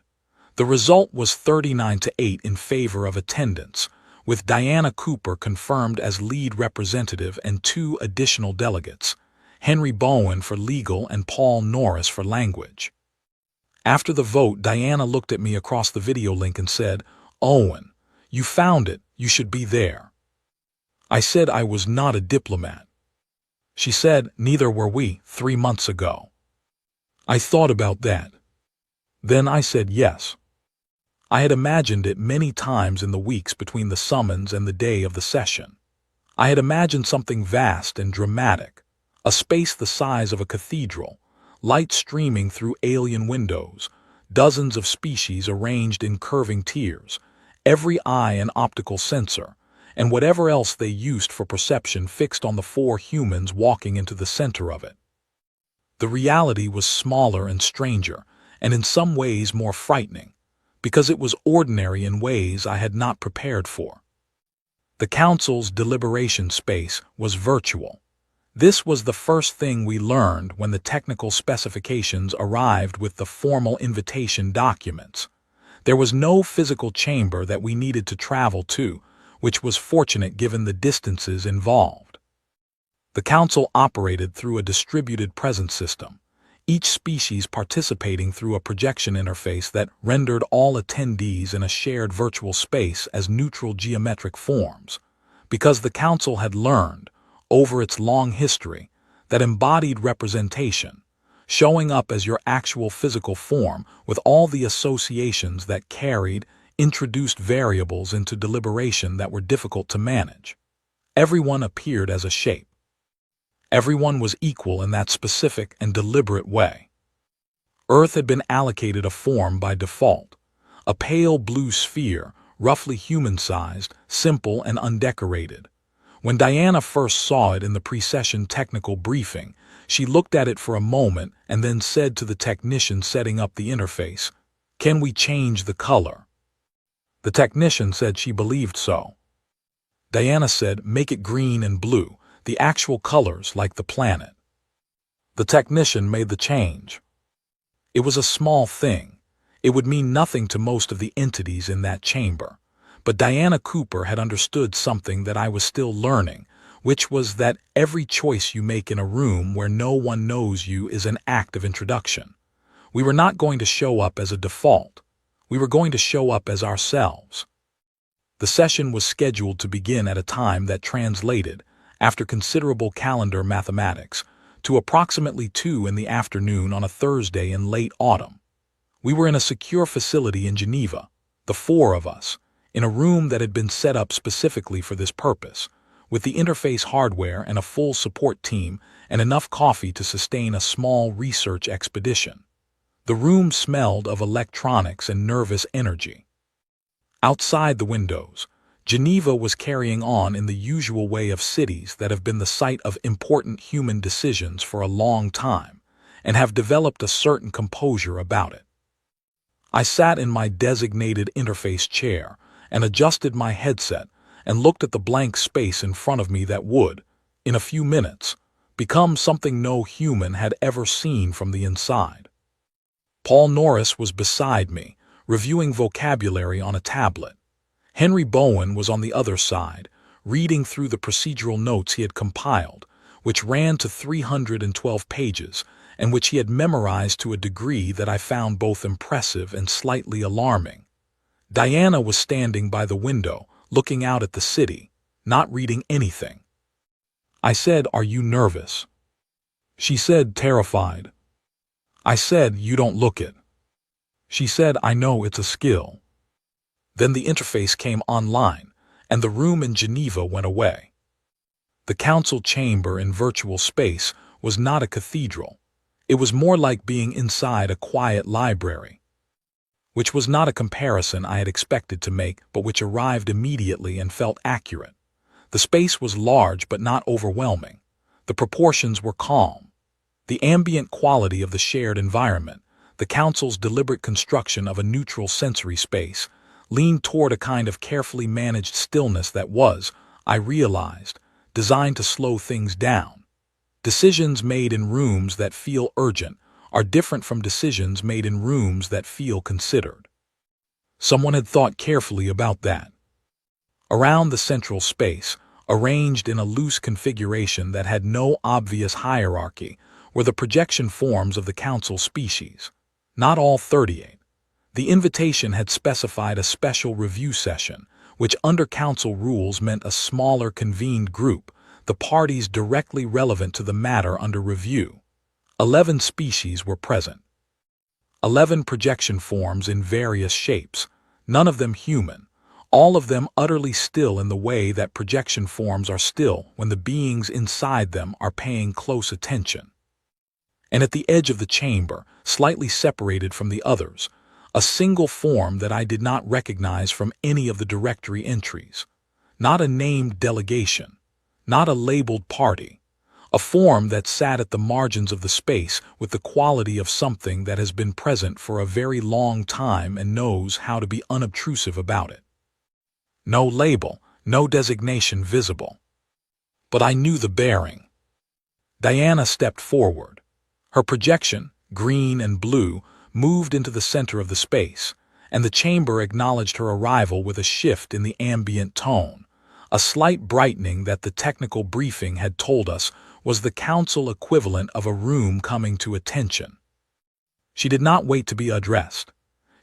The result was 39-8 in favor of attendance, with Diana Cooper confirmed as lead representative and 2 additional delegates, Henry Bowen for legal and Paul Norris for language. After the vote, Diana looked at me across the video link and said, "Owen, you found it, you should be there." I said I was not a diplomat. She said, "Neither were we 3 months ago." I thought about that. Then I said yes. I had imagined it many times in the weeks between the summons and the day of the session. I had imagined something vast and dramatic, a space the size of a cathedral, light streaming through alien windows, dozens of species arranged in curving tiers, every eye an optical sensor, and whatever else they used for perception fixed on the 4 humans walking into the center of it. The reality was smaller and stranger, and in some ways more frightening, because it was ordinary in ways I had not prepared for. The council's deliberation space was virtual. This was the first thing we learned when the technical specifications arrived with the formal invitation documents. There was no physical chamber that we needed to travel to, which was fortunate given the distances involved. The council operated through a distributed presence system, each species participating through a projection interface that rendered all attendees in a shared virtual space as neutral geometric forms, because the council had learned, over its long history, that embodied representation, showing up as your actual physical form with all the associations that carried, introduced variables into deliberation that were difficult to manage. Everyone appeared as a shape. Everyone was equal in that specific and deliberate way. Earth had been allocated a form by default, a pale blue sphere, roughly human-sized, simple and undecorated. When Diana first saw it in the pre-session technical briefing, she looked at it for a moment and then said to the technician setting up the interface, "Can we change the color?" The technician said she believed so. Diana said, "Make it green and blue, the actual colors like the planet." The technician made the change. It was a small thing. It would mean nothing to most of the entities in that chamber. But Diana Cooper had understood something that I was still learning, which was that every choice you make in a room where no one knows you is an act of introduction. We were not going to show up as a default. We were going to show up as ourselves. The session was scheduled to begin at a time that translated, after considerable calendar mathematics, to approximately 2 in the afternoon on a Thursday in late autumn. We were in a secure facility in Geneva, the 4 of us, in a room that had been set up specifically for this purpose, with the interface hardware and a full support team and enough coffee to sustain a small research expedition. The room smelled of electronics and nervous energy. Outside the windows, Geneva was carrying on in the usual way of cities that have been the site of important human decisions for a long time and have developed a certain composure about it. I sat in my designated interface chair and adjusted my headset and looked at the blank space in front of me that would, in a few minutes, become something no human had ever seen from the inside. Paul Norris was beside me, reviewing vocabulary on a tablet. Henry Bowen was on the other side, reading through the procedural notes he had compiled, which ran to 312 pages, and which he had memorized to a degree that I found both impressive and slightly alarming. Diana was standing by the window, looking out at the city, not reading anything. I said, "Are you nervous?" She said, "Terrified." I said, "You don't look it." She said, "I know it's a skill." Then the interface came online, and the room in Geneva went away. The council chamber in virtual space was not a cathedral. It was more like being inside a quiet library, which was not a comparison I had expected to make, but which arrived immediately and felt accurate. The space was large but not overwhelming. The proportions were calm. The ambient quality of the shared environment, the council's deliberate construction of a neutral sensory space, leaned toward a kind of carefully managed stillness that was, I realized, designed to slow things down. Decisions made in rooms that feel urgent are different from decisions made in rooms that feel considered. Someone had thought carefully about that. Around the central space, arranged in a loose configuration that had no obvious hierarchy, were the projection forms of the council species. Not all 38. The invitation had specified a special review session, which under council rules meant a smaller convened group, the parties directly relevant to the matter under review. 11 species were present. 11 projection forms in various shapes, none of them human, all of them utterly still in the way that projection forms are still when the beings inside them are paying close attention. And at the edge of the chamber, slightly separated from the others, a single form that I did not recognize from any of the directory entries. Not a named delegation, not a labeled party, a form that sat at the margins of the space with the quality of something that has been present for a very long time and knows how to be unobtrusive about it. No label, no designation visible. But I knew the bearing. Diana stepped forward. Her projection, green and blue, moved into the center of the space, and the chamber acknowledged her arrival with a shift in the ambient tone, a slight brightening that the technical briefing had told us was the council equivalent of a room coming to attention. She did not wait to be addressed.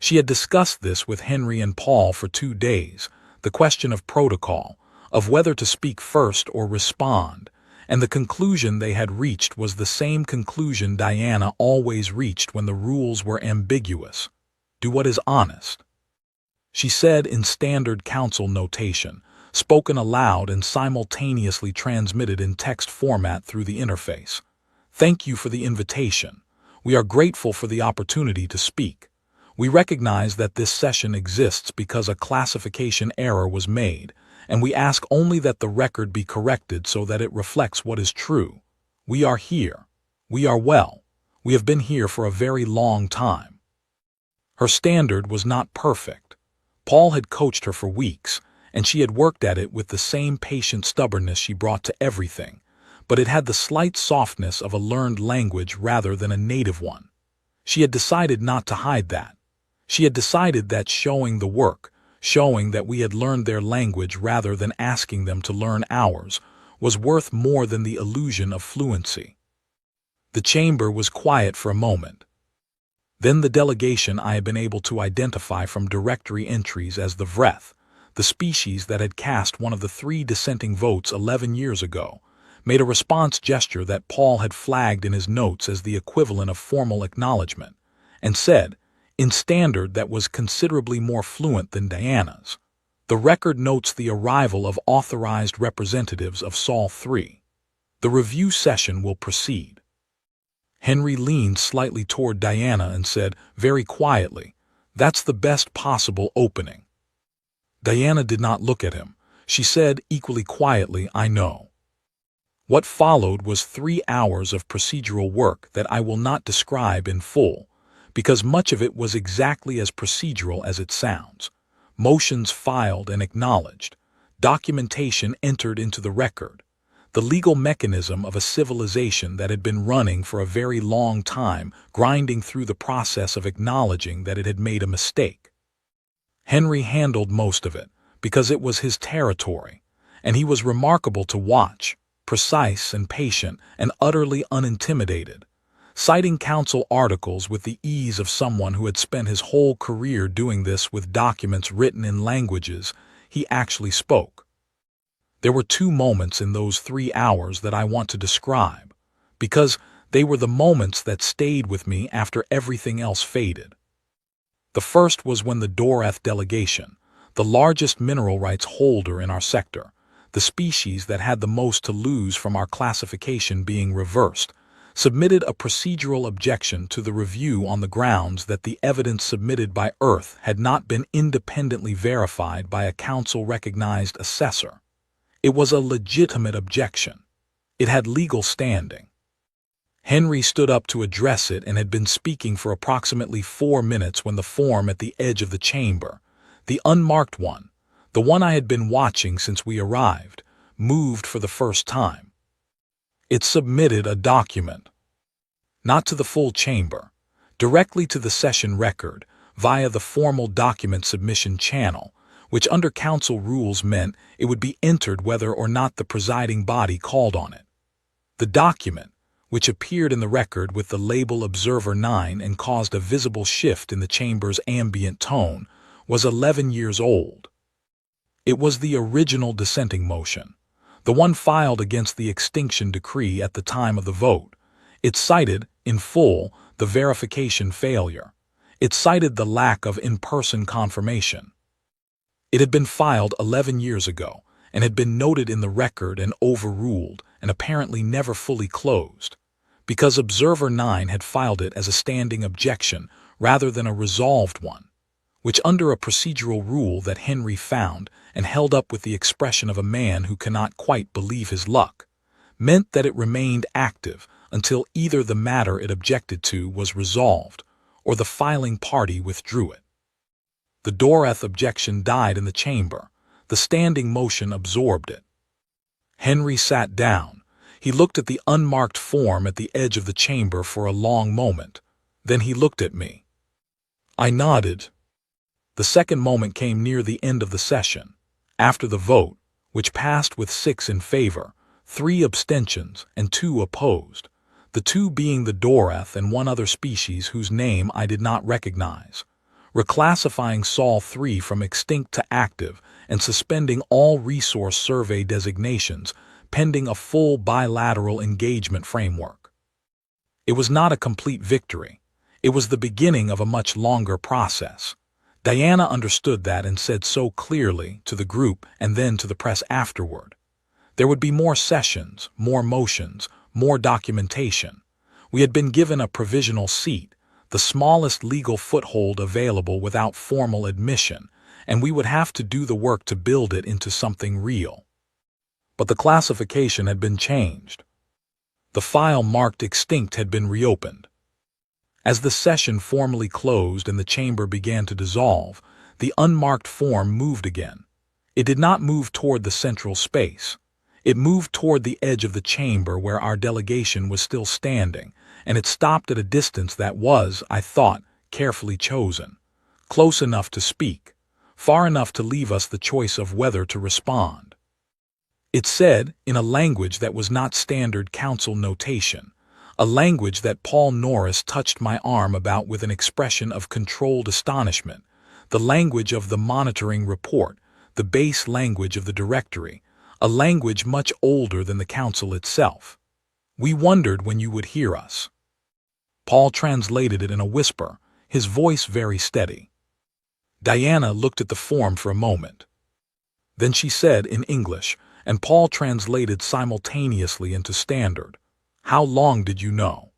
She had discussed this with Henry and Paul for 2 days, the question of protocol, of whether to speak first or respond, and the conclusion they had reached was the same conclusion Diana always reached when the rules were ambiguous. Do what is honest. She said in standard council notation, spoken aloud and simultaneously transmitted in text format through the interface. Thank you for the invitation. We are grateful for the opportunity to speak. We recognize that this session exists because a classification error was made, and we ask only that the record be corrected so that it reflects what is true. We are here. We are well. We have been here for a very long time. Her standard was not perfect. Paul had coached her for weeks, and she had worked at it with the same patient stubbornness she brought to everything, but it had the slight softness of a learned language rather than a native one. She had decided not to hide that. She had decided that showing the work, showing that we had learned their language rather than asking them to learn ours, was worth more than the illusion of fluency. The chamber was quiet for a moment. Then the delegation I had been able to identify from directory entries as the Vreth, the species that had cast one of the 3 dissenting votes 11 years ago, made a response gesture that Paul had flagged in his notes as the equivalent of formal acknowledgement, and said, in standard that was considerably more fluent than Diana's, the record notes the arrival of authorized representatives of Sol 3. The review session will proceed. Henry leaned slightly toward Diana and said, very quietly, that's the best possible opening. Diana did not look at him. She said equally quietly, I know. What followed was 3 hours of procedural work that I will not describe in full, because much of it was exactly as procedural as it sounds. Motions filed and acknowledged, documentation entered into the record, the legal mechanism of a civilization that had been running for a very long time, grinding through the process of acknowledging that it had made a mistake. Henry handled most of it, because it was his territory, and he was remarkable to watch, precise and patient and utterly unintimidated, citing council articles with the ease of someone who had spent his whole career doing this with documents written in languages he actually spoke. There were 2 moments in those 3 hours that I want to describe, because they were the moments that stayed with me after everything else faded. The first was when the Doreth delegation, the largest mineral rights holder in our sector, the species that had the most to lose from our classification being reversed, submitted a procedural objection to the review on the grounds that the evidence submitted by Earth had not been independently verified by a council-recognized assessor. It was a legitimate objection. It had legal standing. Henry stood up to address it and had been speaking for approximately 4 minutes when the form at the edge of the chamber, the unmarked one, the one I had been watching since we arrived, moved for the first time. It submitted a document. Not to the full chamber, directly to the session record, via the formal document submission channel, which under council rules meant it would be entered whether or not the presiding body called on it. The document, which appeared in the record with the label Observer 9 and caused a visible shift in the chamber's ambient tone, was 11 years old. It was the original dissenting motion, the one filed against the extinction decree at the time of the vote. It cited, in full, the verification failure. It cited the lack of in-person confirmation. It had been filed 11 years ago and had been noted in the record and overruled and apparently never fully closed, because Observer 9 had filed it as a standing objection rather than a resolved one, which under a procedural rule that Henry found and held up with the expression of a man who cannot quite believe his luck, meant that it remained active until either the matter it objected to was resolved or the filing party withdrew it. The Dorath objection died in the chamber. The standing motion absorbed it. Henry sat down. He looked at the unmarked form at the edge of the chamber for a long moment. Then he looked at me. I nodded. The second moment came near the end of the session, after the vote, which passed with 6 in favor, 3 abstentions, and 2 opposed, the 2 being the Dorath and one other species whose name I did not recognize, reclassifying Sol 3 from extinct to active and suspending all resource survey designations pending a full bilateral engagement framework. It was not a complete victory. It was the beginning of a much longer process. Diana understood that and said so clearly to the group and then to the press afterward. There would be more sessions, more motions, more documentation. We had been given a provisional seat, the smallest legal foothold available without formal admission, and we would have to do the work to build it into something real. But the classification had been changed. The file marked extinct had been reopened. As the session formally closed and the chamber began to dissolve, the unmarked form moved again. It did not move toward the central space. It moved toward the edge of the chamber where our delegation was still standing, and it stopped at a distance that was, I thought, carefully chosen, close enough to speak, far enough to leave us the choice of whether to respond. It said, in a language that was not standard council notation, a language that Paul Norris touched my arm about with an expression of controlled astonishment, the language of the monitoring report, the base language of the directory, a language much older than the council itself. We wondered when you would hear us. Paul translated it in a whisper, his voice very steady. Diana looked at the form for a moment. Then she said in English, and Paul translated simultaneously into Standard, "How long did you know?"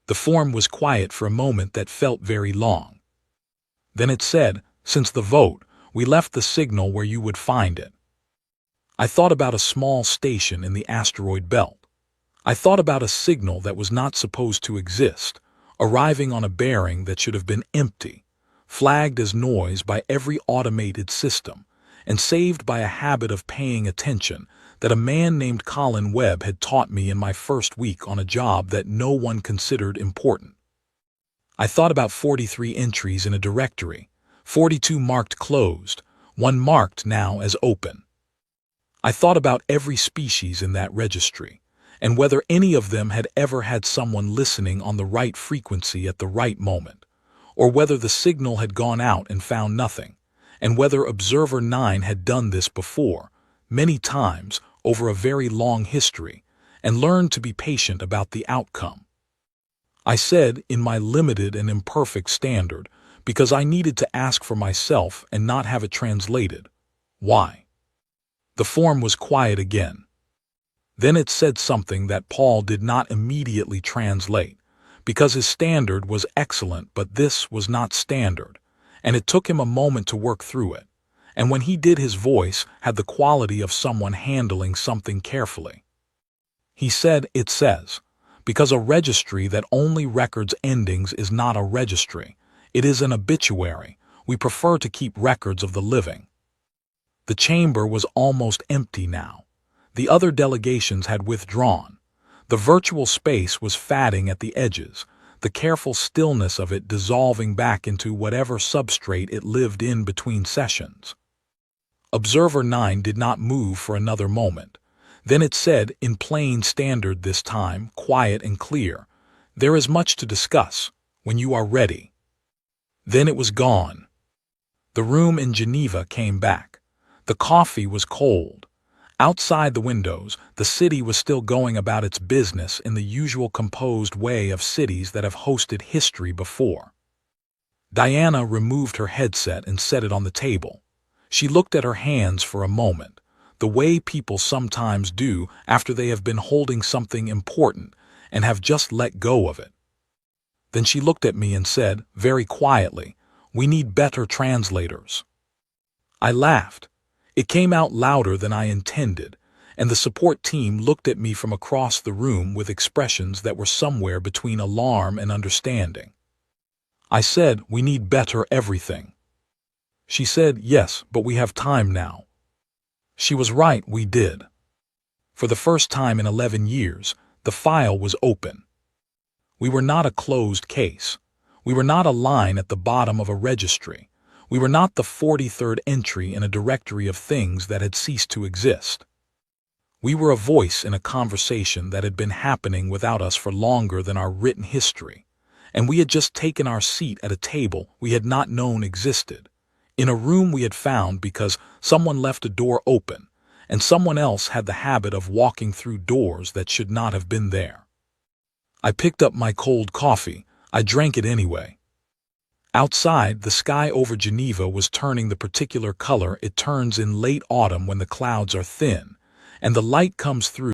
The form was quiet for a moment that felt very long. Then it said, "Since the vote, we left the signal where you would find it." I thought about a small station in the asteroid belt. I thought about a signal that was not supposed to exist, arriving on a bearing that should have been empty, flagged as noise by every automated system, and saved by a habit of paying attention that a man named Colin Webb had taught me in my first week on a job that no one considered important. I thought about 43 entries in a directory, 42 marked closed, 1 marked now as open. I thought about every species in that registry, and whether any of them had ever had someone listening on the right frequency at the right moment, or whether the signal had gone out and found nothing, and whether Observer 9 had done this before, many times, over a very long history, and learned to be patient about the outcome. I said, in my limited and imperfect standard, because I needed to ask for myself and not have it translated. Why? The form was quiet again. Then it said something that Paul did not immediately translate, because his standard was excellent, but this was not standard, and it took him a moment to work through it. And when he did, his voice had the quality of someone handling something carefully. He said, "It says, because a registry that only records endings is not a registry. It is an obituary. We prefer to keep records of the living." The chamber was almost empty now. The other delegations had withdrawn. The virtual space was fatting at the edges, the careful stillness of it dissolving back into whatever substrate it lived in between sessions. Observer 9 did not move for another moment. Then it said, in plain standard this time, quiet and clear, "There is much to discuss, when you are ready." Then it was gone. The room in Geneva came back. The coffee was cold. Outside the windows, the city was still going about its business in the usual composed way of cities that have hosted history before. Diana removed her headset and set it on the table. She looked at her hands for a moment, the way people sometimes do after they have been holding something important and have just let go of it. Then she looked at me and said, very quietly, "We need better translators." I laughed. It came out louder than I intended, and the support team looked at me from across the room with expressions that were somewhere between alarm and understanding. I said, "We need better everything." She said, "Yes, but we have time now." She was right, we did. For the first time in 11 years, the file was open. We were not a closed case. We were not a line at the bottom of a registry. We were not the 43rd entry in a directory of things that had ceased to exist. We were a voice in a conversation that had been happening without us for longer than our written history, and we had just taken our seat at a table we had not known existed, in a room we had found because someone left a door open, and someone else had the habit of walking through doors that should not have been there. I picked up my cold coffee. I drank it anyway. Outside, the sky over Geneva was turning the particular color it turns in late autumn when the clouds are thin, and the light comes through